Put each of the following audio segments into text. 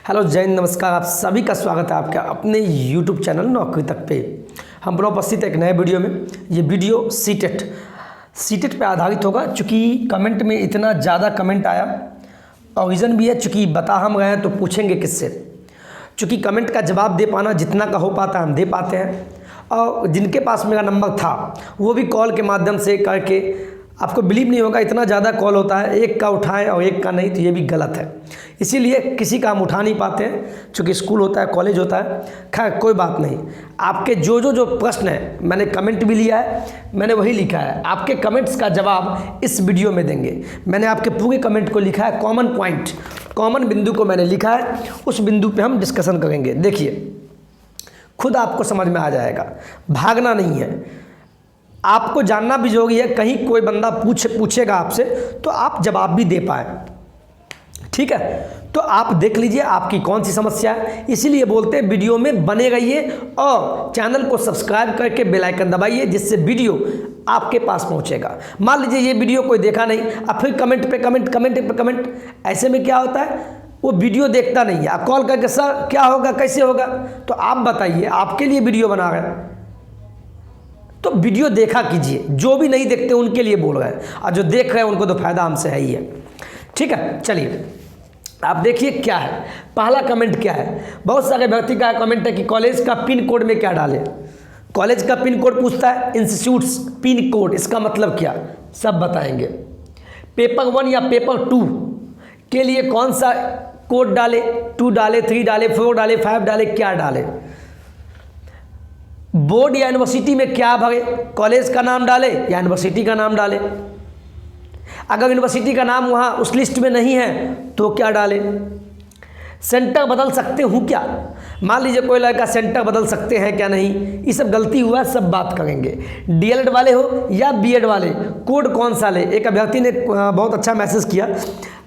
Hello जय हिंद, नमस्कार। आप सभी का स्वागत है आपके अपने YouTube चैनल नौकरी तक पे। हम पुनः उपस्थित एक नए वीडियो में। ये वीडियो सीटेट पे आधारित होगा। चूँकि कमेंट में इतना ज़्यादा कमेंट आया और रीज़न भी है, चूँकि बता हम रहे हैं तो पूछेंगे किससे। चूँकि कमेंट का जवाब दे पाना जितना का हो पाता है हम दे पाते हैं, और जिनके पास मेरा नंबर था वो भी कॉल के माध्यम से करके, आपको बिलीव नहीं होगा इतना ज़्यादा कॉल होता है, एक का उठाएं और एक का नहीं, तो ये भी गलत है। इसीलिए किसी का हम उठा नहीं पाते हैं, चूँकि स्कूल होता है, कॉलेज होता है। खैर कोई बात नहीं। आपके जो प्रश्न है मैंने कमेंट भी लिया है, मैंने वही लिखा है। आपके कमेंट्स का जवाब इस वीडियो में देंगे। मैंने आपके पूरे कमेंट को लिखा है, कॉमन पॉइंट, कॉमन बिंदु को मैंने लिखा है, उस बिंदु पर हम डिस्कशन करेंगे। देखिए खुद आपको समझ में आ जाएगा, भागना नहीं है। आपको जानना भी जरूरी है, कहीं कोई बंदा पूछेगा आपसे तो आप जवाब भी दे पाए। ठीक है, तो आप देख लीजिए आपकी कौन सी समस्या है। इसीलिए बोलते हैं वीडियो में बने रहिए और चैनल को सब्सक्राइब करके बेल आइकन दबाइए, जिससे वीडियो आपके पास पहुंचेगा। मान लीजिए ये वीडियो कोई देखा नहीं, अब फिर कमेंट पे कमेंट, ऐसे में क्या होता है, वो वीडियो देखता नहीं है। आप कॉल करके सर क्या होगा, कैसे होगा, तो आप बताइए, आपके लिए वीडियो बना रहे हैं तो वीडियो देखा कीजिए। जो भी नहीं देखते उनके लिए बोल रहे हैं, और जो देख रहे हैं उनको तो फायदा हमसे है ही है। ठीक है, चलिए आप देखिए क्या है। पहला कमेंट क्या है, बहुत सारे व्यक्ति का कमेंट है कि कॉलेज का पिन कोड में क्या डालें। कॉलेज का पिन कोड पूछता है, इंस्टीट्यूट्स पिन कोड, इसका मतलब क्या, सब बताएंगे। पेपर 1 या पेपर 2 के लिए कौन सा कोड डाले, 2 डाले, 3 डाले, 4 डाले, 5 डाले, क्या डाले। बोर्ड या यूनिवर्सिटी में क्या भरे, कॉलेज का नाम डाले या यूनिवर्सिटी का नाम डाले। अगर यूनिवर्सिटी का नाम वहाँ उस लिस्ट में नहीं है तो क्या डाले। सेंटर बदल सकते हूँ क्या, मान लीजिए कोई लड़का सेंटर बदल सकते हैं क्या, नहीं, ये सब गलती हुआ, सब बात करेंगे। डीएलएड वाले हो या बीएड वाले, कोड कौन सा ले। एक अभ्यर्थी ने बहुत अच्छा मैसेज किया,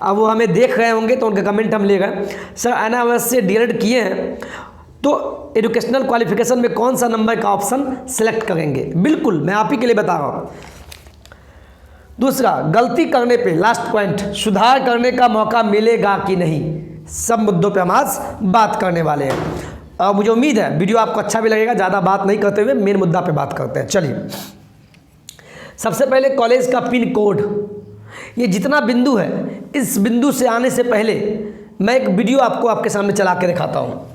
अब वो हमें देख रहे होंगे तो उनके कमेंट हम ले गए। सर एनआईओएस से डीएलएड किए हैं तो एजुकेशनल क्वालिफिकेशन में कौन सा नंबर का ऑप्शन सेलेक्ट करेंगे। बिल्कुल मैं आप ही के लिए बता रहा हूँ। दूसरा, गलती करने पे लास्ट पॉइंट, सुधार करने का मौका मिलेगा कि नहीं। सब मुद्दों पे हम आज बात करने वाले हैं, और मुझे उम्मीद है वीडियो आपको अच्छा भी लगेगा। ज़्यादा बात नहीं करते हुए मेन मुद्दा पे बात करते हैं। चलिए सबसे पहले कॉलेज का पिन कोड, ये जितना बिंदु है, इस बिंदु से आने से पहले मैं एक वीडियो आपको आपके सामने चला के दिखाता हूँ।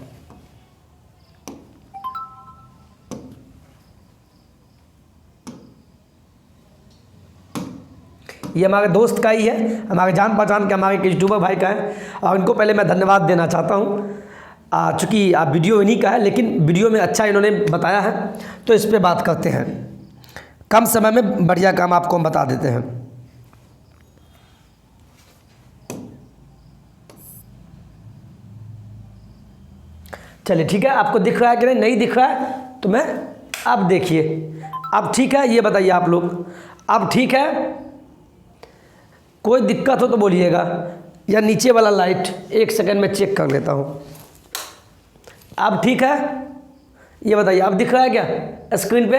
ये हमारे दोस्त का ही है, हमारे जान पहचान के हमारे एक यूट्यूबर भाई का है, और इनको पहले मैं धन्यवाद देना चाहता हूँ। चूँकि आप वीडियो इन्हीं का है, लेकिन वीडियो में अच्छा इन्होंने बताया है, तो इस पे बात करते हैं। कम समय में बढ़िया काम आपको हम बता देते हैं। चलिए ठीक है, आपको दिख रहा है कि नहीं दिख रहा है तो मैं, अब देखिए, अब ठीक है, ये बताइए आप लोग, अब ठीक है। कोई दिक्कत हो तो बोलिएगा, या नीचे वाला लाइट 1 सेकंड में चेक कर लेता हूँ। अब ठीक है, ये बताइए, अब दिख रहा है क्या स्क्रीन पे।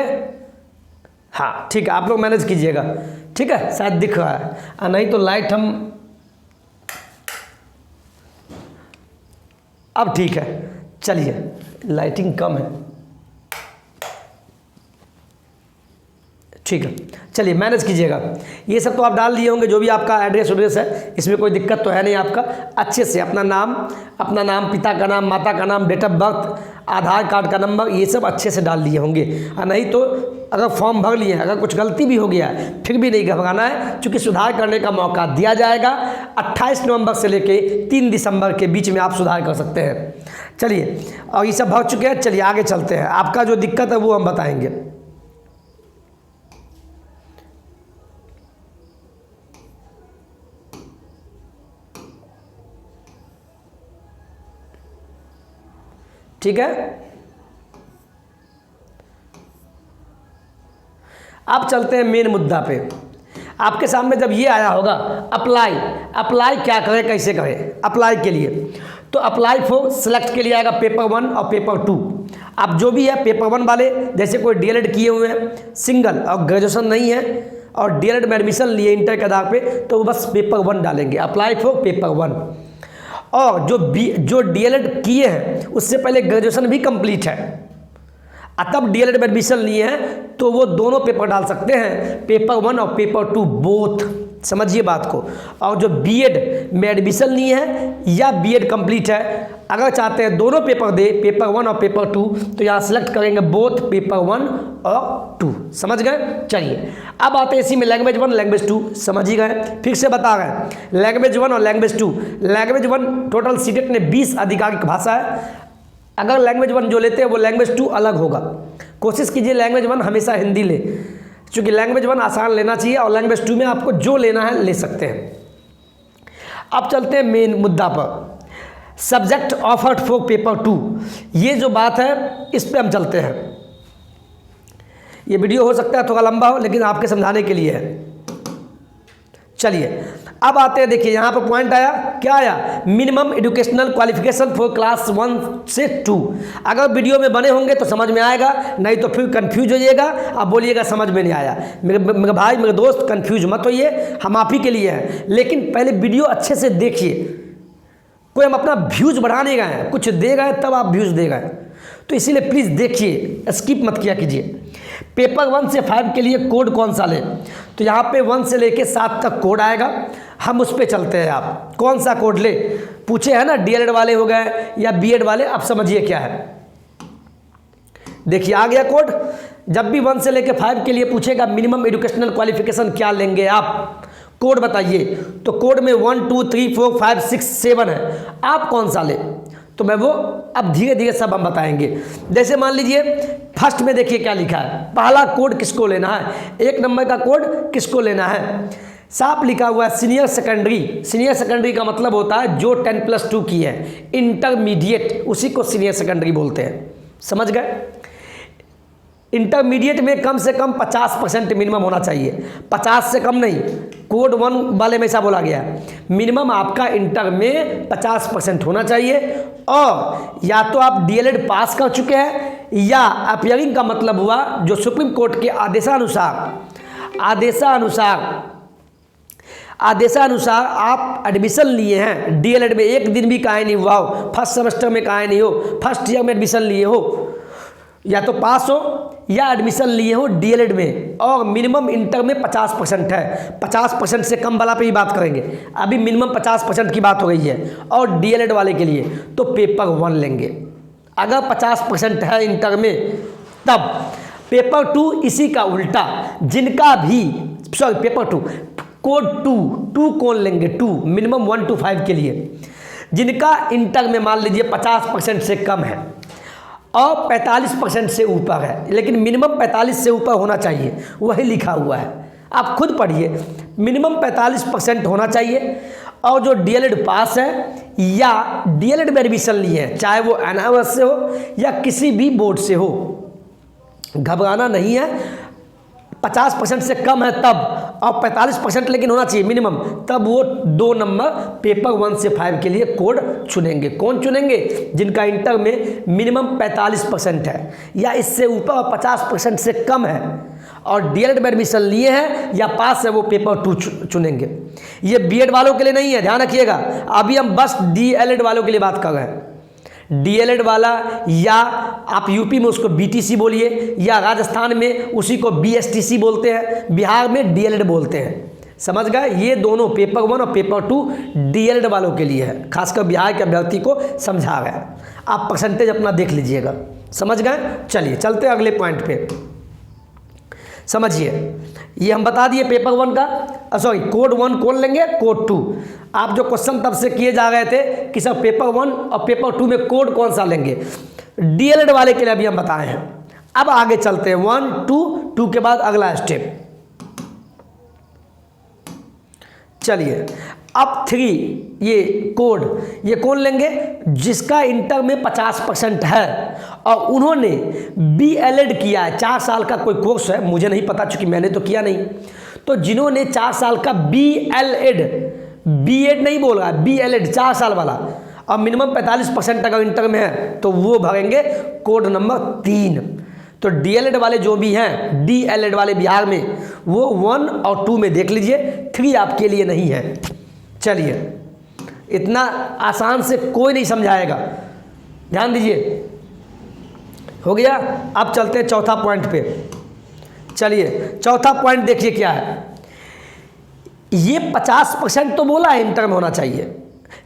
हाँ ठीक है, आप लोग मैनेज कीजिएगा। ठीक है, शायद दिख रहा है, और नहीं तो लाइट हम, अब ठीक है। चलिए, लाइटिंग कम है, ठीक है। चलिए मैनेज कीजिएगा। ये सब तो आप डाल दिए होंगे, जो भी आपका एड्रेस है, इसमें कोई दिक्कत तो है नहीं। आपका अच्छे से अपना नाम, पिता का नाम, माता का नाम, date of birth, Aadhaar card का नंबर, ये सब अच्छे से डाल दिए होंगे। और नहीं तो अगर फॉर्म भर लिए हैं, अगर कुछ गलती भी हो गया है फिर भी नहीं घबराना है, क्योंकि सुधार करने का मौका दिया जाएगा। 28 नवंबर से लेके 3 दिसंबर के बीच में आप सुधार कर सकते हैं। चलिए, और ये सब भर चुके हैं, चलिए आगे चलते हैं। आपका जो दिक्कत है वो हम बताएंगे। ठीक है, अब चलते हैं मेन मुद्दा पे। आपके सामने जब ये आया होगा अप्लाई क्या करें, कैसे करें। अप्लाई के लिए तो अप्लाई फॉर सेलेक्ट के लिए आएगा पेपर 1 और पेपर 2। आप जो भी है पेपर 1 वाले, जैसे कोई डीएलएड किए हुए हैं सिंगल और ग्रेजुएशन नहीं है और डीएलएड में एडमिशन लिए इंटर के आधार पे, तो बस पेपर 1 डालेंगे, अप्लाई फॉर पेपर 1। और जो डीएलएड किए हैं उससे पहले ग्रेजुएशन भी कंप्लीट है, तब डीएलएड में एडमिशन लिए हैं, तो वो दोनों पेपर डाल सकते हैं, पेपर 1 और पेपर 2 बोथ। समझिए बात को। और जो बीएड में एडमिशन लिए हैं या बीएड कंप्लीट है, अगर चाहते हैं दोनों पेपर दे, पेपर 1 और पेपर 2, तो यहाँ सेलेक्ट करेंगे बोथ पेपर 1 और 2। समझ गए? चलिए अब आते हैं इसी में लैंग्वेज 1 लैंग्वेज 2। समझ ही गए? फिर से बता रहे, लैंग्वेज 1 और लैंग्वेज 2। लैंग्वेज 1 टोटल सीटेट में 20 आधिकारिक भाषा है। अगर लैंग्वेज 1 जो लेते हैं वो लैंग्वेज 2 अलग होगा। कोशिश कीजिए लैंग्वेज 1 हमेशा हिंदी ले, क्योंकि लैंग्वेज 1 आसान लेना चाहिए और लैंग्वेज 2 में आपको जो लेना है ले सकते हैं। अब चलते हैं मेन मुद्दा पर, सब्जेक्ट ऑफर्ड फॉर पेपर 2। ये जो बात है इस पे हम चलते हैं। ये वीडियो हो सकता है थोड़ा लंबा हो, लेकिन आपके समझाने के लिए है। चलिए अब आते हैं, देखिए यहाँ पर पॉइंट आया, क्या आया? Minimum educational qualification for class 1 से 2। अगर वीडियो में बने होंगे तो समझ में आएगा, नहीं तो फिर कंफ्यूज हो जाइएगा, आप बोलिएगा समझ में नहीं आया। मेरे भाई मेरे दोस्त कंफ्यूज मत होइए, हम आप ही के लिए हैं, लेकिन पहले वीडियो अच्छे से देखिए। कोई हम अपना व्यूज़ बढ़ाने गए हैं, कुछ दे गए तब आप व्यूज़ दे गए, तो इसीलिए प्लीज़ देखिए, स्किप मत किया कीजिए। पेपर 1 से 5 के लिए कोड कौन सा लें? तो यहाँ पे 1 से लेके 7 तक कोड आएगा, हम उस पर चलते हैं। आप कौन सा कोड ले पूछे है ना, डीएलएड वाले हो गए या बीएड वाले, अब समझिए क्या है। देखिए आ गया कोड। जब भी 1 से लेके 5 के लिए पूछेगा मिनिमम एजुकेशनल क्वालिफिकेशन क्या लेंगे आप, कोड बताइए, तो कोड में 1 2 3 4 5 6 7 है, आप कौन सा ले? तो मैं वो अब धीरे धीरे सब हम बताएंगे। जैसे मान लीजिए फर्स्ट में देखिए क्या लिखा है, पहला कोड किसको लेना है, 1 नंबर का कोड किसको लेना है? साफ लिखा हुआ है सीनियर सेकेंडरी। सीनियर सेकेंडरी का मतलब होता है जो 10+2 की है, इंटरमीडिएट, उसी को सीनियर सेकेंडरी बोलते हैं। समझ गए? इंटरमीडिएट में कम से कम 50% मिनिमम होना चाहिए, 50 से कम नहीं। कोड 1 वाले में ऐसा बोला गया है, मिनिमम आपका इंटर में 50% होना चाहिए, और या तो आप डीएलएड पास कर चुके हैं, या अपीयरिंग का मतलब हुआ जो सुप्रीम कोर्ट के आदेशानुसार आप एडमिशन लिए हैं डीएलएड में, एक दिन भी काहे नहीं हुआ हो, फर्स्ट सेमेस्टर में काहे नहीं हो, फर्स्ट ईयर में एडमिशन लिए हो, या तो पास हो या एडमिशन लिए हो डीएलएड में, और मिनिमम इंटर में 50% है। 50% से कम वाला पे ही बात करेंगे, अभी मिनिमम 50% की बात हो गई है। और डीएलएड वाले के लिए तो पेपर 1 लेंगे, अगर 50% है इंटर में तब। पेपर 2 इसी का उल्टा, जिनका भी पेपर 2 कोड 2 कौन लेंगे? 2 मिनिमम 1 to 5 के लिए, जिनका इंटर में मान लीजिए 50% से कम है और 45% से ऊपर है, लेकिन मिनिमम 45 से ऊपर होना चाहिए, वही लिखा हुआ है, आप खुद पढ़िए। मिनिमम 45% होना चाहिए, और जो डीएलएड पास है या डीएलएड में एडमिशन लिए हैं, चाहे वो एनआईओएस से हो या किसी भी बोर्ड से हो, घबराना नहीं है। 50% से कम है तब, और 45% लेकिन होना चाहिए मिनिमम, तब वो 2 नंबर पेपर 1 से 5 के लिए कोड चुनेंगे। कौन चुनेंगे? जिनका इंटर में मिनिमम 45% है या इससे ऊपर और 50% से कम है, और डीएलएड में एडमिशन लिए हैं या पास है, वो पेपर 2 चुनेंगे। ये बीएड वालों के लिए नहीं है, ध्यान रखिएगा। अभी हम बस डीएलएड वालों के लिए बात कर रहे हैं। डीएलएड वाला, या आप यूपी में उसको बीटीसी बोलिए, या राजस्थान में उसी को बीएसटीसी बोलते हैं, बिहार में डीएलएड बोलते हैं। समझ गए? ये दोनों पेपर 1 और पेपर 2 डीएलएड वालों के लिए है, खासकर बिहार के अभ्यर्थी को समझा गया। आप परसेंटेज अपना देख लीजिएगा। समझ गए? चलिए चलते हैं अगले पॉइंट पे। समझिए, ये हम बता दिए पेपर 1 का, सॉरी कोड 1 कौन लेंगे, कोड 2। आप जो क्वेश्चन तब से किए जा रहे थे कि सर पेपर 1 और पेपर 2 में कोड कौन सा लेंगे, डीएलएड वाले के लिए अभी हम बताए हैं। अब आगे चलते हैं 1 2 के बाद अगला स्टेप। चलिए अब 3, ये कोड, ये कौन लेंगे? जिसका इंटर में 50% है और उन्होंने बीएलएड किया है, 4 साल का कोई कोर्स है, मुझे नहीं पता चूँकि मैंने तो किया नहीं। तो जिन्होंने 4 साल का बीएलएड, बीएड नहीं बोल रहा, बीएलएड 4 साल वाला, और मिनिमम 45% अगर इंटर में है, तो वो भरेंगे कोड नंबर 3। तो डीएलएड वाले जो भी हैं, डीएलएड वाले बिहार में, वो 1 और 2 में देख लीजिए, 3 आपके लिए नहीं है। चलिए इतना आसान से कोई नहीं समझाएगा, ध्यान दीजिए। हो गया। अब चलते हैं चौथा पॉइंट पे। चलिए चौथा पॉइंट देखिए क्या है। ये 50% तो बोला है इंटर में होना चाहिए,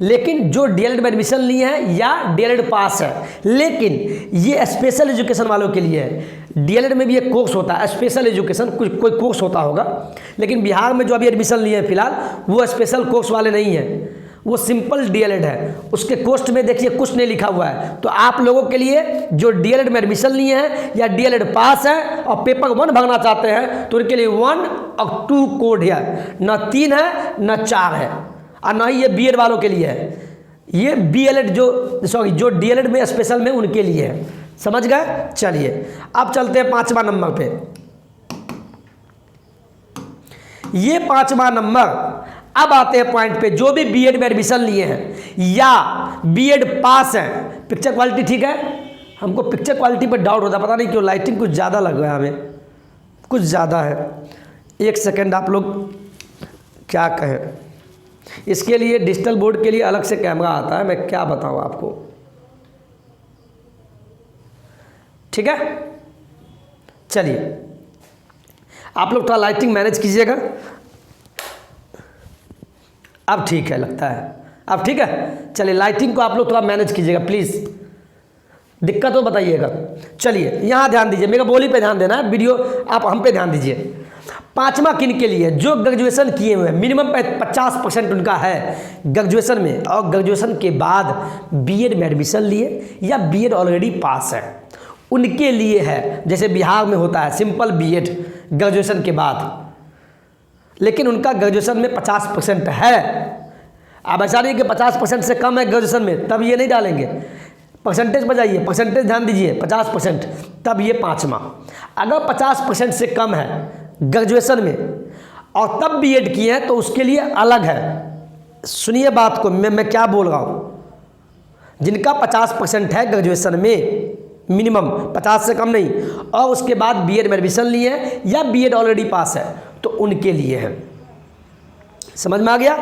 लेकिन जो डीएलएड में एडमिशन लिए हैं या डीएलएड पास है, लेकिन ये स्पेशल एजुकेशन वालों के लिए है। डीएलएड में भी एक कोर्स होता है स्पेशल एजुकेशन, कोई कोर्स होता होगा, लेकिन बिहार में जो अभी एडमिशन लिए हैं फिलहाल वो स्पेशल कोर्स वाले नहीं हैं, वो सिंपल डीएलएड है। उसके कोस्ट में देखिए कुछ नहीं लिखा हुआ है। तो आप लोगों के लिए जो डीएलएड में एडमिशन लिए हैं या डीएलएड पास है और पेपर 1 भरना चाहते हैं तो उनके लिए 1 और 2 कोड है, न 3 है न 4 है, और ना ही ये बीएड वालों के लिए है। ये बीएलएड जो डीएलएड में स्पेशल में उनके लिए है, समझ गए। चलिए अब चलते हैं 5वां नंबर पे। ये 5वां नंबर। अब आते हैं पॉइंट पे, जो भी बीएड में एडमिशन लिए हैं या बीएड पास हैं। पिक्चर क्वालिटी ठीक है? हमको पिक्चर क्वालिटी पर डाउट होता है, पता नहीं क्यों, लाइटिंग कुछ ज़्यादा लग रहा है, हमें कुछ ज़्यादा है। एक सेकंड, आप लोग क्या कहें। इसके लिए डिजिटल बोर्ड के लिए अलग से कैमरा आता है, मैं क्या बताऊं आपको, ठीक है। चलिए आप लोग थोड़ा लाइटिंग मैनेज कीजिएगा। अब ठीक है, लगता है अब ठीक है। चलिए लाइटिंग को आप लोग थोड़ा मैनेज कीजिएगा प्लीज़, दिक्कत हो बताइएगा। चलिए यहाँ ध्यान दीजिए, मेरा बोली पे ध्यान देना है, वीडियो आप हम पे ध्यान दीजिए। 5वां किन के लिए? जो ग्रेजुएशन किए हुए हैं, मिनिमम 50% उनका है ग्रेजुएशन में, और ग्रेजुएशन के बाद बीएड में एडमिशन लिए या बीएड ऑलरेडी पास है, उनके लिए है। जैसे बिहार में होता है सिंपल बीएड ग्रेजुएशन के बाद, लेकिन उनका ग्रेजुएशन में 50% है। अब ऐसा नहीं कि 50% से कम है ग्रेजुएशन में, तब ये नहीं डालेंगे। परसेंटेज बजाइए, परसेंटेज ध्यान दीजिए, 50%, तब ये 5वां। अगर 50% से कम है ग्रेजुएशन में और तब बीएड किए हैं तो उसके लिए अलग है। सुनिए बात को, मैं क्या बोल रहा हूँ। जिनका 50% है ग्रेजुएशन में, मिनिमम 50 से कम नहीं, और उसके बाद बीएड में एडमिशन लिए हैं या बीएड ऑलरेडी पास है, तो उनके लिए है। समझ में आ गया?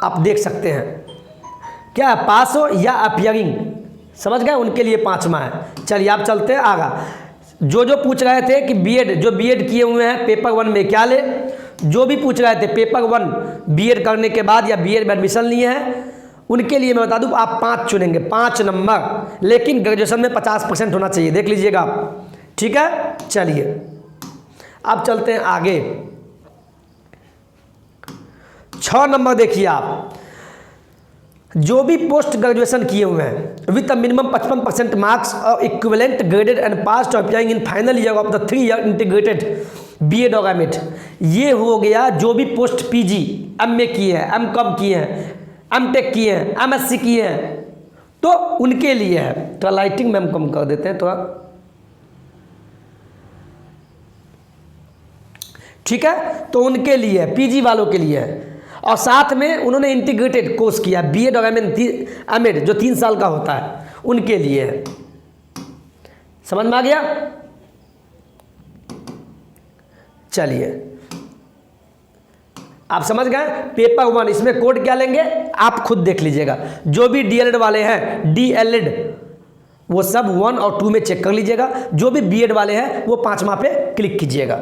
आप देख सकते हैं क्या, पास हो या अपीयरिंग, समझ गए, उनके लिए 5वां है। चलिए आप चलते हैं आगा। जो पूछ रहे थे कि बीएड, जो बीएड किए हुए हैं पेपर 1 में क्या ले, जो भी पूछ रहे थे पेपर 1 बीएड करने के बाद या बीएड में एडमिशन लिए हैं, उनके लिए मैं बता दूं आप 5 चुनेंगे, 5 नंबर, लेकिन ग्रेजुएशन में 50% होना चाहिए, देख लीजिएगा आप, ठीक है। चलिए अब चलते हैं आगे। 6 नंबर देखिए आप, जो भी पोस्ट ग्रेजुएशन किए हुए हैं विथ मिनिमम 55% मार्क्स और equivalent graded and passed appearing in final year of the 3 year integrated BEd और एमएड। ये हो गया जो भी पोस्ट पीजी एमए किए हैं, एमकॉम किए हैं, एमटेक किए हैं, एमएससी किए हैं, तो उनके लिए है। तो लाइटिंग में हम कम कर देते हैं थोड़ा, ठीक है। तो उनके लिए है, पीजी वालों के लिए है, और साथ में उन्होंने इंटीग्रेटेड कोर्स किया बीएड और एमएड जो 3 साल का होता है, उनके लिए है। समझ में आ गया? चलिए आप समझ गए। पेपर 1 इसमें कोड क्या लेंगे आप खुद देख लीजिएगा। जो भी डीएलएड वाले हैं, डीएलएड, वो सब 1 और 2 में चेक कर लीजिएगा। जो भी बीएड वाले हैं वो 5वां पे क्लिक कीजिएगा।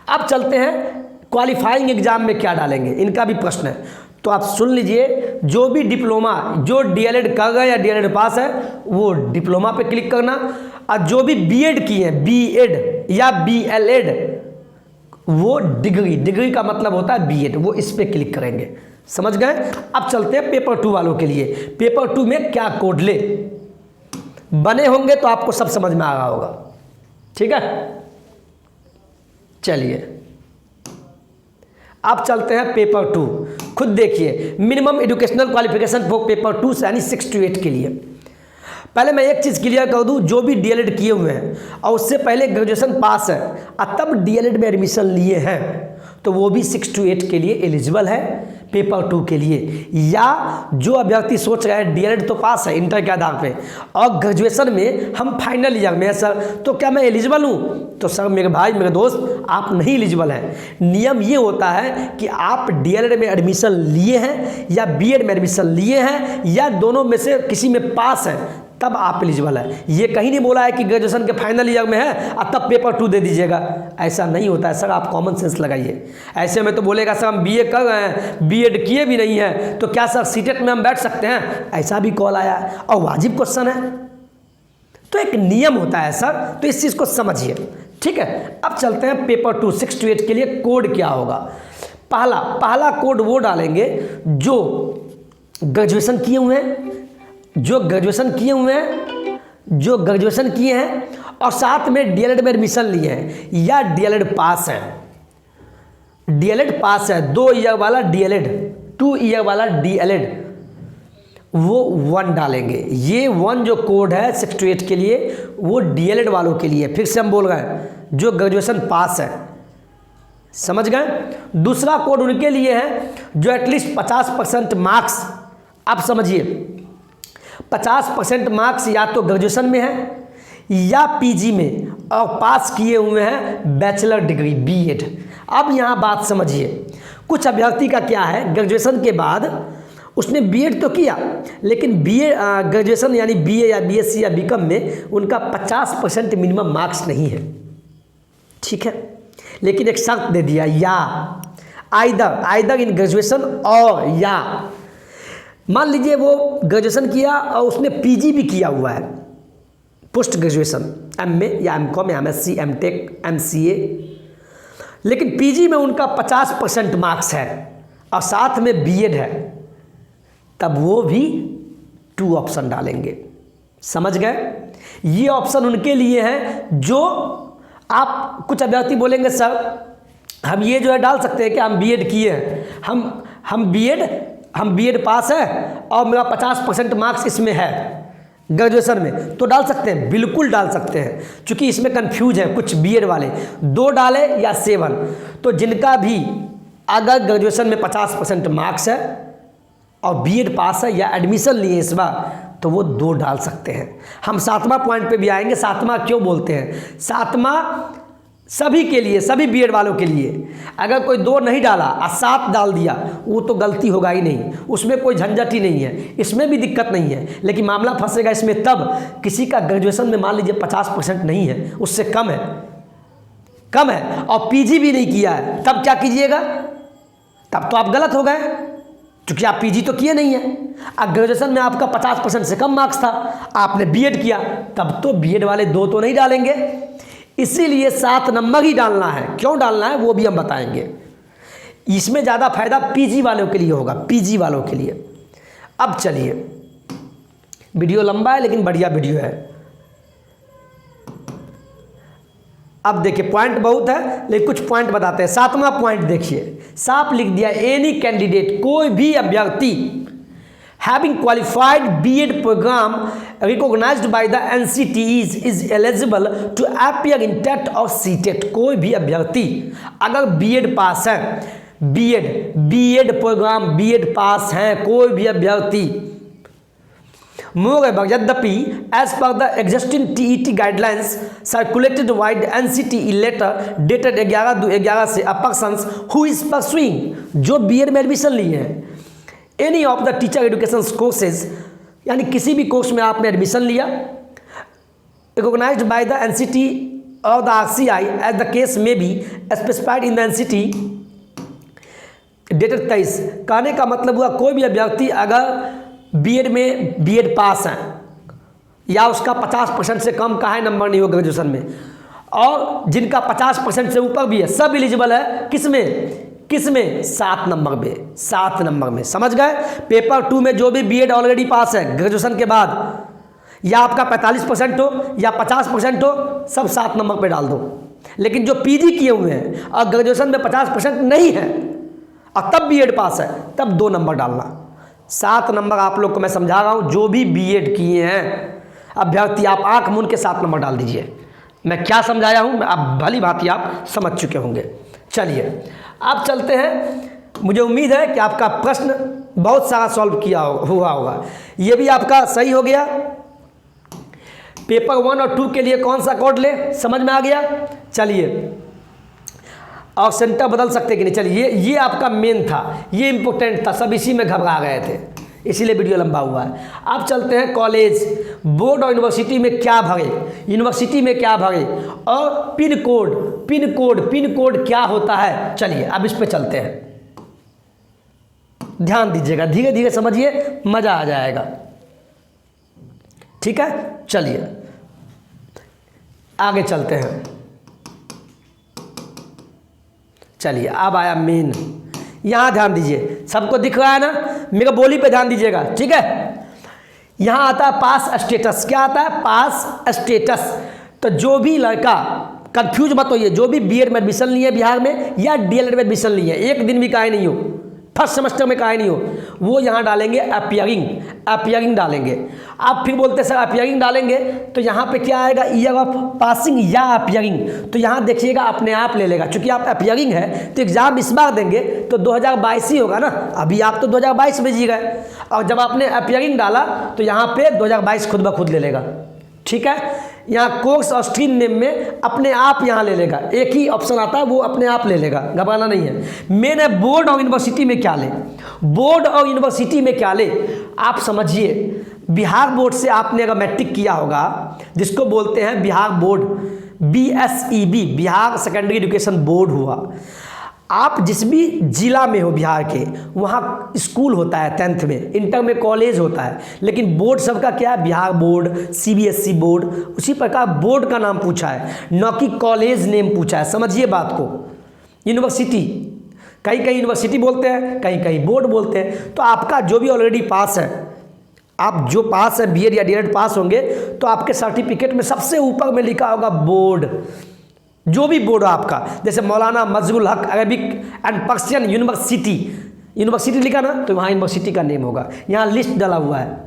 अब चलते हैं क्वालिफाइंग एग्जाम में क्या डालेंगे, इनका भी प्रश्न है, तो आप सुन लीजिए। जो भी डिप्लोमा, जो डीएलएड कर गए या डीएलएड पास है, वो डिप्लोमा पे क्लिक करना, और जो भी बीएड किए हैं, बीएड या बीएलएड, वो डिग्री का मतलब होता है बीएड, वो इस पे क्लिक करेंगे। समझ गए? अब चलते हैं पेपर 2 वालों के लिए। पेपर 2 में क्या कोड ले बने होंगे तो आपको सब समझ में आ रहा होगा, ठीक है। चलिए अब चलते हैं पेपर 2। खुद देखिए, minimum educational qualification for paper 2 यानी 6 to 8 के लिए। पहले मैं एक चीज़ क्लियर कर दूं, जो भी डीएलएड किए हुए हैं और उससे पहले ग्रेजुएशन पास है और तब डीएलएड में एडमिशन लिए हैं, तो वो भी 6 to 8 के लिए एलिजिबल है। पेपर 2 के लिए। या जो अभ्यर्थी सोच रहे हैं डीएलएड तो पास है इंटर के आधार पे और ग्रेजुएशन में हम फाइनल ईयर में है सर, तो क्या मैं एलिजिबल हूँ? तो सर मेरे भाई मेरे दोस्त आप नहीं एलिजिबल हैं। नियम ये होता है कि आप डीएलएड में एडमिशन लिए हैं या बीएड में एडमिशन लिए हैं या दोनों में से किसी में पास हैं तब आप एलिजिबल है। ये कहीं नहीं बोला है कि ग्रेजुएशन के फाइनल ईयर में है और तब पेपर 2 दे दीजिएगा, ऐसा नहीं होता है सर। आप कॉमन सेंस लगाइए। ऐसे में तो बोलेगा सर हम बीए कर रहे हैं, बीएड किए भी नहीं है, तो क्या सर सीटेट में हम बैठ सकते हैं? ऐसा भी कॉल आया है और वाजिब क्वेश्चन है, तो एक नियम होता है सर, तो इस चीज़ को समझिए, ठीक है। अब चलते हैं पेपर 2 6 to 8 के लिए कोड क्या होगा। पहला कोड वो डालेंगे जो ग्रेजुएशन किए हुए हैं, जो ग्रेजुएशन किए हैं और साथ में डीएलएड में एडमिशन लिए हैं या डीएलएड पास है। डीएलएड पास है, 2 ईयर वाला डीएलएड, 2 ईयर वाला डीएलएड, वो 1 डालेंगे। ये 1 जो कोड है 6 to 8 के लिए वो डीएलएड वालों के लिए, फिर से हम बोल रहे हैं जो ग्रेजुएशन पास है, समझ गए। दूसरा कोड उनके लिए है जो एटलीस्ट 50% मार्क्स, आप समझिए 50% मार्क्स या तो ग्रेजुएशन में है या पीजी में और पास किए हुए हैं बैचलर डिग्री बीएड। अब यहाँ बात समझिए, कुछ अभ्यर्थी का क्या है, ग्रेजुएशन के बाद उसने बीएड तो किया लेकिन बीए ग्रेजुएशन यानी बीए या बीएससी या बीकॉम में उनका 50% मिनिमम मार्क्स नहीं है, ठीक है। लेकिन एक शर्त दे दिया, या आइदर इन ग्रेजुएशन और या मान लीजिए वो ग्रेजुएशन किया और उसने पीजी भी किया हुआ है, पोस्ट ग्रेजुएशन एमए या एमकॉम या एमएससी एमटेक एमसीए, लेकिन पीजी में उनका 50% मार्क्स है और साथ में बीएड है, तब वो भी 2 ऑप्शन डालेंगे, समझ गए। ये ऑप्शन उनके लिए है जो आप, कुछ अभ्यर्थी बोलेंगे सर हम ये जो है डाल सकते हैं कि हम बीएड किए हैं, हम बीएड पास है और मेरा 50% मार्क्स इसमें है ग्रेजुएशन में, तो डाल सकते हैं, बिल्कुल डाल सकते हैं। क्योंकि इसमें कंफ्यूज है कुछ बीएड वाले, 2 डाले या 7, तो जिनका भी अगर ग्रेजुएशन में 50% मार्क्स है और बीएड पास है या एडमिशन लिए इस बार, तो वो 2 डाल सकते हैं। हम 7वां पॉइंट पे भी आएंगे, 7वां क्यों बोलते हैं। 7वां सभी के लिए, सभी बीएड वालों के लिए, अगर कोई 2 नहीं डाला और 7 डाल दिया वो तो गलती होगा ही नहीं, उसमें कोई झंझट ही नहीं है, इसमें भी दिक्कत नहीं है। लेकिन मामला फंसेगा इसमें तब किसी का ग्रेजुएशन में मान लीजिए 50% नहीं है, उससे कम है और पीजी भी नहीं किया है, तब क्या कीजिएगा? तब तो आप गलत हो गए, क्योंकि आप पीजी तो किए नहीं है। अब ग्रेजुएशन में आपका 50% से कम मार्क्स था, आपने बीएड किया, तब तो बीएड वाले 2 तो नहीं डालेंगे, इसीलिए 7 नंबर ही डालना है। क्यों डालना है वो भी हम बताएंगे। इसमें ज़्यादा फायदा पीजी वालों के लिए होगा, पीजी वालों के लिए। अब चलिए, वीडियो लंबा है लेकिन बढ़िया वीडियो है। अब देखिए पॉइंट बहुत है लेकिन कुछ पॉइंट बताते हैं। 7वां पॉइंट देखिए, साफ लिख दिया, एनी कैंडिडेट, कोई भी अभ्यर्थी having qualified B.Ed program recognized by the NCTEs is eligible to appear in TET और CTET। कोई भी अभ्यर्थी अगर B.Ed पास है, B.Ed प्रोग्राम B.Ed पास है कोई भी अभ्यर्थी, मोreover यद्यपि as per the existing TET guidelines circulated by the NCTE letter dated 11/2/11 से a persons who is pursuing, जो B.Ed में एडमिशन लिए हैं, any of the teacher education courses, यानी किसी भी कोर्स में आपने एडमिशन लिया, recognised by the NCT or the RCI as the case may be specified in the NCT dated 23। कहने का मतलब हुआ कोई भी अभ्यर्थी अगर बीएड में बीएड पास है या उसका 50% से कम का है नंबर नहीं हो ग्रेजुएशन में, और जिनका 50% से ऊपर भी है, सब एलिजिबल है। किसमें 7 नंबर में, 7 नंबर में, समझ गए। पेपर 2 में जो भी बीएड ऑलरेडी पास है ग्रेजुएशन के बाद, या आपका 45% हो या 50% हो, सब 7 नंबर पे डाल दो। लेकिन जो पीजी किए हुए हैं और ग्रेजुएशन में 50% नहीं है और तब बीएड पास है, तब 2 नंबर डालना। 7 नंबर आप लोग को मैं समझा रहा हूँ, जो भी बीएड किए हैं अभ्यर्थी, आप आंख मूंद के 7 नंबर डाल दीजिए। मैं क्या समझाया हूँ, आप भली भांति आप समझ चुके होंगे। चलिए अब चलते हैं मुझे उम्मीद है कि आपका प्रश्न बहुत सारा सॉल्व किया हुआ होगा। ये भी आपका सही हो गया। पेपर 1 और 2 के लिए कौन सा कोड ले, समझ में आ गया। चलिए, और सेंटर बदल सकते कि नहीं, चलिए ये आपका मेन था, ये इंपॉर्टेंट था, सब इसी में घबरा गए थे, इसीलिए वीडियो लंबा हुआ है। अब चलते हैं कॉलेज, बोर्ड और यूनिवर्सिटी में क्या भरे, यूनिवर्सिटी में क्या भरे, और पिन कोड क्या होता है। चलिए अब इस पे चलते हैं, ध्यान दीजिएगा, धीरे धीरे समझिए, मजा आ जाएगा। ठीक है, चलिए आगे चलते हैं। चलिए अब आया मेन, यहाँ ध्यान दीजिए, सबको दिख रहा है ना, मेरे बोली पे ध्यान दीजिएगा, ठीक है। यहाँ आता है पास स्टेटस, क्या आता है, पास स्टेटस। तो जो भी लड़का, कंफ्यूज मत होइए, जो भी बीएड में एडमिशन लिए बिहार में या डीएलएड में एडमिशन लिए, एक दिन भी काहे नहीं हो, फर्स्ट सेमेस्टर में काहे नहीं हो, वो यहाँ डालेंगे अपीयरिंग डालेंगे। आप फिर बोलते सर अपीयरिंग डालेंगे तो यहाँ पे क्या आएगा, ईयर ऑफ पासिंग या अपीयरिंग, तो यहाँ देखिएगा अपने आप ले लेगा, क्योंकि आप अपीयरिंग है तो एग्जाम इस बार देंगे तो 2022 ही होगा ना, अभी आप तो 2022 में जी गए, और जब आपने अपीयरिंग डाला तो यहाँ पे 2022 खुद ब खुद ले लेगा। ठीक है, यहाँ कोर्स और स्ट्रीम नेम में अपने आप यहाँ ले लेगा, एक ही ऑप्शन आता है वो अपने आप ले लेगा, घबराना नहीं है। मेन है बोर्ड और यूनिवर्सिटी में क्या ले, बोर्ड और यूनिवर्सिटी में क्या ले, आप समझिए। बिहार बोर्ड से आपने अगर मैट्रिक किया होगा, जिसको बोलते हैं Bihar board, BSEB, Bihar secondary education board हुआ। आप जिस भी जिला में हो बिहार के, वहाँ स्कूल होता है 10th में, इंटर में कॉलेज होता है, लेकिन बोर्ड सबका क्या है, बिहार बोर्ड, CBSE बोर्ड। उसी प्रकार बोर्ड का नाम पूछा है, न कि कॉलेज नेम पूछा है, समझिए बात को। यूनिवर्सिटी, कहीं कहीं यूनिवर्सिटी बोलते हैं, कहीं कहीं बोर्ड बोलते हैं। तो आपका जो भी ऑलरेडी पास है, आप जो पास है बीएड या डीएलएड पास होंगे, तो आपके सर्टिफिकेट में सबसे ऊपर में लिखा होगा बोर्ड, जो भी बोर्ड आपका, जैसे मौलाना मजहुल हक अरबिक एंड पर्शियन यूनिवर्सिटी लिखा ना, तो वहाँ यूनिवर्सिटी का नेम होगा। यहाँ लिस्ट डाला हुआ है,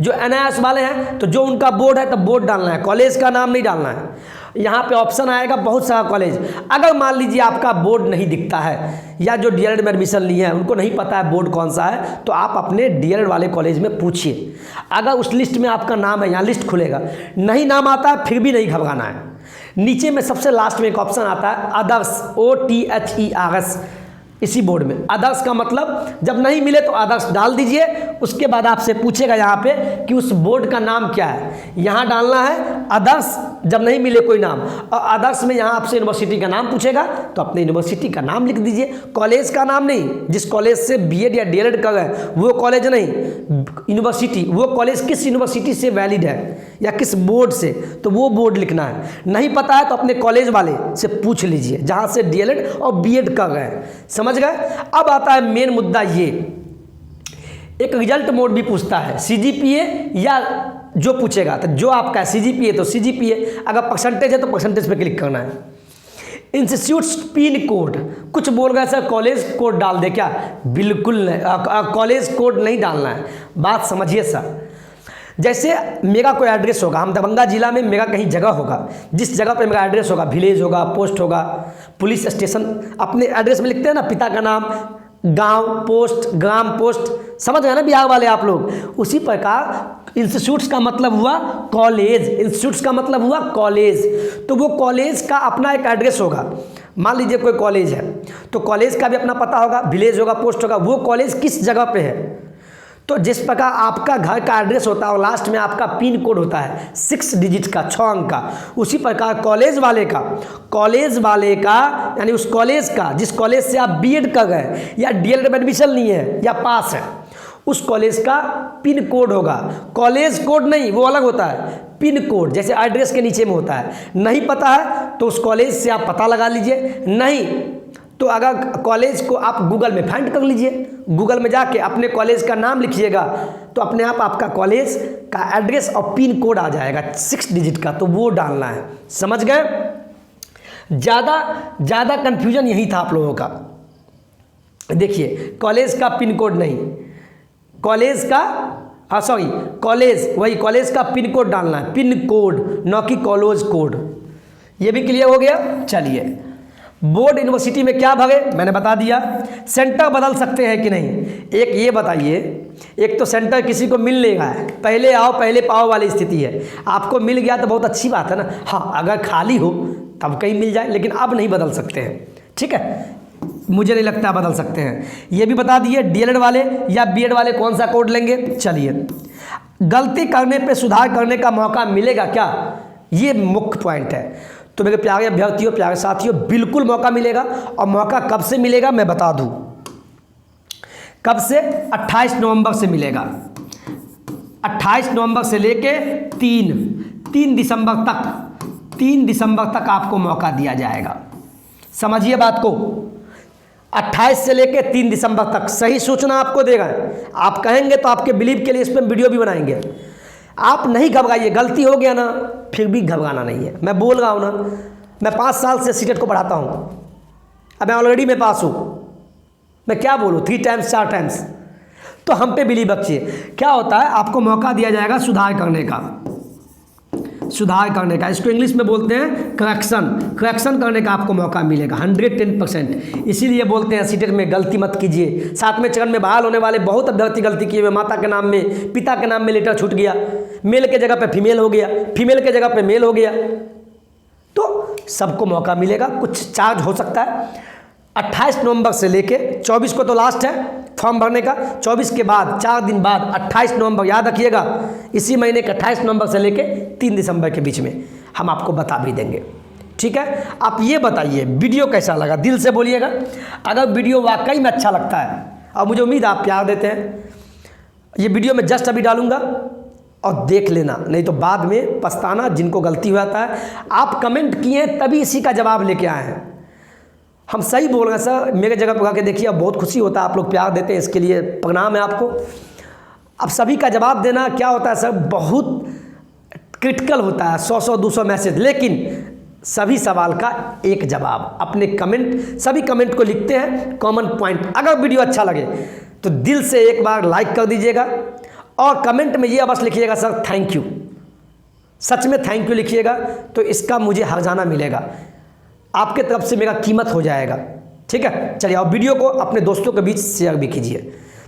जो NIS वाले हैं तो जो उनका बोर्ड है तो बोर्ड डालना है, कॉलेज का नाम नहीं डालना है। यहाँ पे ऑप्शन आएगा बहुत सारा कॉलेज। अगर मान लीजिए आपका बोर्ड नहीं दिखता है, या जो डीएलएड में एडमिशन लिए हैं उनको नहीं पता है बोर्ड कौन सा है, तो आप अपने डीएलएड वाले कॉलेज में पूछिए। अगर उस लिस्ट में आपका नाम है, यहाँ लिस्ट खुलेगा, नहीं नाम आता है फिर भी नहीं घबराना है। नीचे में सबसे लास्ट में एक ऑप्शन आता है अदर्स, OTHERS, इसी बोर्ड में अदर्स का मतलब जब नहीं मिले तो अदर्स डाल दीजिए। उसके बाद आपसे पूछेगा यहाँ पे कि उस बोर्ड का नाम क्या है, यहाँ डालना है अदर्स, जब नहीं मिले कोई नाम, और अदर्स में यहाँ आपसे यूनिवर्सिटी का नाम पूछेगा तो अपने यूनिवर्सिटी का नाम लिख दीजिए, कॉलेज का नाम नहीं, जिस कॉलेज से बीएड या डीएलएड कर रहे हैं वो कॉलेज नहीं, यूनिवर्सिटी, वो कॉलेज किस यूनिवर्सिटी से वैलिड है या किस बोर्ड से, तो वो बोर्ड लिखना है। नहीं पता है तो अपने कॉलेज वाले से पूछ लीजिए जहाँ से डीएलएड और बीएड कर रहे हैं, समझ गए। अब आता है मेन मुद्दा, ये एक रिजल्ट मोड भी पूछता है, CGPA या जो पूछेगा, तो जो आपका है CGPA तो CGPA, अगर परसेंटेज है तो परसेंटेज पे क्लिक करना है। इंस्टीट्यूट्स पिन कोड, कुछ बोल रहे सर कॉलेज कोड डाल दे क्या, बिल्कुल नहीं, कॉलेज कोड नहीं डालना है, बात समझिए सर। जैसे मेरा कोई एड्रेस होगा, हम दरभंगा जिला में मेरा कहीं जगह होगा, जिस जगह पे मेरा एड्रेस होगा, विलेज होगा, पोस्ट होगा, पुलिस स्टेशन, अपने एड्रेस में लिखते हैं ना पिता का नाम, गांव, पोस्ट, ग्राम पोस्ट, समझ गए ना बिहार वाले आप लोग। उसी प्रकार इंस्टीट्यूट्स का मतलब हुआ कॉलेज, इंस्टीट्यूट्स का मतलब हुआ कॉलेज, तो वो कॉलेज का अपना एक एड्रेस होगा। मान लीजिए कोई कॉलेज है तो कॉलेज का भी अपना पता होगा, विलेज होगा, पोस्ट होगा, वो कॉलेज किस जगह पे है। तो जिस प्रकार आपका घर का एड्रेस होता है और लास्ट में आपका पिन कोड होता है 6 डिजिट का, 6 अंक का, उसी प्रकार कॉलेज वाले का यानी उस कॉलेज का, जिस कॉलेज से आप बीएड कर गए या डीएलएड में एडमिशन लिए हैं या पास है, उस कॉलेज का पिन कोड होगा, कॉलेज कोड नहीं, वो अलग होता है, पिन कोड जैसे एड्रेस के नीचे में होता है। नहीं पता है तो उस कॉलेज से आप पता लगा लीजिए, नहीं तो अगर कॉलेज को आप गूगल में फाइंड कर लीजिए, गूगल में जाके अपने कॉलेज का नाम लिखिएगा तो अपने आप आपका कॉलेज का एड्रेस और पिन कोड आ जाएगा 6 डिजिट का, तो वो डालना है, समझ गए। ज़्यादा कन्फ्यूजन यही था आप लोगों का। देखिए कॉलेज का पिन कोड नहीं, कॉलेज का कॉलेज, वही कॉलेज का पिन कोड डालना है, पिन कोड, न कि कॉलेज कोड। ये भी क्लियर हो गया। चलिए बोर्ड यूनिवर्सिटी में क्या भरे, मैंने बता दिया। सेंटर बदल सकते हैं कि नहीं, एक ये बताइए। एक तो सेंटर किसी को मिल लेगा, पहले आओ पहले पाओ वाली स्थिति है। आपको मिल गया तो बहुत अच्छी बात है ना। हाँ, अगर खाली हो तब कहीं मिल जाए, लेकिन अब नहीं बदल सकते हैं। ठीक है, मुझे नहीं लगता बदल सकते हैं। ये भी बता दिए डीएलएड वाले या बीएड वाले कौन सा कोड लेंगे। चलिए, गलती करने पे सुधार करने का मौका मिलेगा क्या, ये मुख्य पॉइंट है। तो मेरे प्यारे अभ्यर्थियों, प्यारे साथियों, बिल्कुल मौका मिलेगा। और मौका कब से मिलेगा मैं बता दूं, कब से, 28 नवंबर से मिलेगा। 28 नवंबर से लेके 3 दिसंबर तक आपको मौका दिया जाएगा। समझिए बात को, 28 से लेके 3 दिसंबर तक सही सूचना आपको देगा। आप कहेंगे तो आपके बिलीव के लिए इस पर वीडियो भी बनाएंगे। आप नहीं घबराइए, गलती हो गया ना फिर भी घबराना नहीं है। मैं बोल रहा हूँ ना, मैं 5 साल से सीटेट को पढ़ाता हूँ, अब मैं ऑलरेडी में पास हूँ। मैं क्या बोलूँ, 3 टाइम्स 4 टाइम्स। तो हम पे बिलीव रखिए। क्या होता है, आपको मौका दिया जाएगा सुधार करने का। इसको इंग्लिश में बोलते हैं करेक्शन करने का आपको मौका मिलेगा 110%। इसीलिए बोलते हैं सीटेट में गलती मत कीजिए। 7वें चरण में बहाल होने वाले बहुत अभ्यर्थी गलती किए हुए, माता के नाम में, पिता के नाम में लेटर छूट गया, मेल के जगह पे फीमेल हो गया, फीमेल के जगह पे मेल हो गया। तो सबको मौका मिलेगा, कुछ चार्ज हो सकता है। 28 नवंबर से लेके 24 को तो लास्ट है फॉर्म भरने का। 24 के बाद 4 दिन बाद 28 नवंबर, याद रखिएगा, इसी महीने के 28 नवंबर से लेके 3 दिसंबर के बीच में हम आपको बता भी देंगे। ठीक है, आप ये बताइए वीडियो कैसा लगा, दिल से बोलिएगा। अगर वीडियो वाकई में अच्छा लगता है, और मुझे उम्मीद आप प्यार देते हैं, ये वीडियो मैं जस्ट अभी डालूंगा और देख लेना, नहीं तो बाद में पछताना, जिनको गलती हो जाता है। आप कमेंट किए तभी इसी का जवाब लेके आए हैं। हम सही बोल रहे हैं सर, मेरे जगह पर आके देखिए, अब बहुत खुशी होता है, आप लोग प्यार देते हैं, इसके लिए प्रणाम है आपको। अब सभी का जवाब देना क्या होता है सर, बहुत क्रिटिकल होता है, 100-200 मैसेज, लेकिन सभी सवाल का एक जवाब। अपने कमेंट, सभी कमेंट को लिखते हैं, कॉमन पॉइंट। अगर वीडियो अच्छा लगे तो दिल से एक बार लाइक कर दीजिएगा, और कमेंट में ये अवश्य लिखिएगा सर थैंक यू, सच में थैंक यू लिखिएगा, तो इसका मुझे हर्जाना मिलेगा, आपके तरफ से मेरा कीमत हो जाएगा। ठीक है, चलिए, और वीडियो को अपने दोस्तों के बीच शेयर भी कीजिए,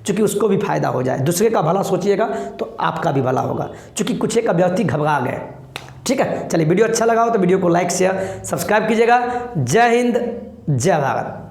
क्योंकि उसको भी फायदा हो जाए। दूसरे का भला सोचिएगा तो आपका भी भला होगा, क्योंकि कुछ एक अभ्यर्थी घबरा गए। ठीक है, चलिए, वीडियो अच्छा लगा हो तो वीडियो को लाइक शेयर सब्सक्राइब कीजिएगा। जय हिंद, जय भारत।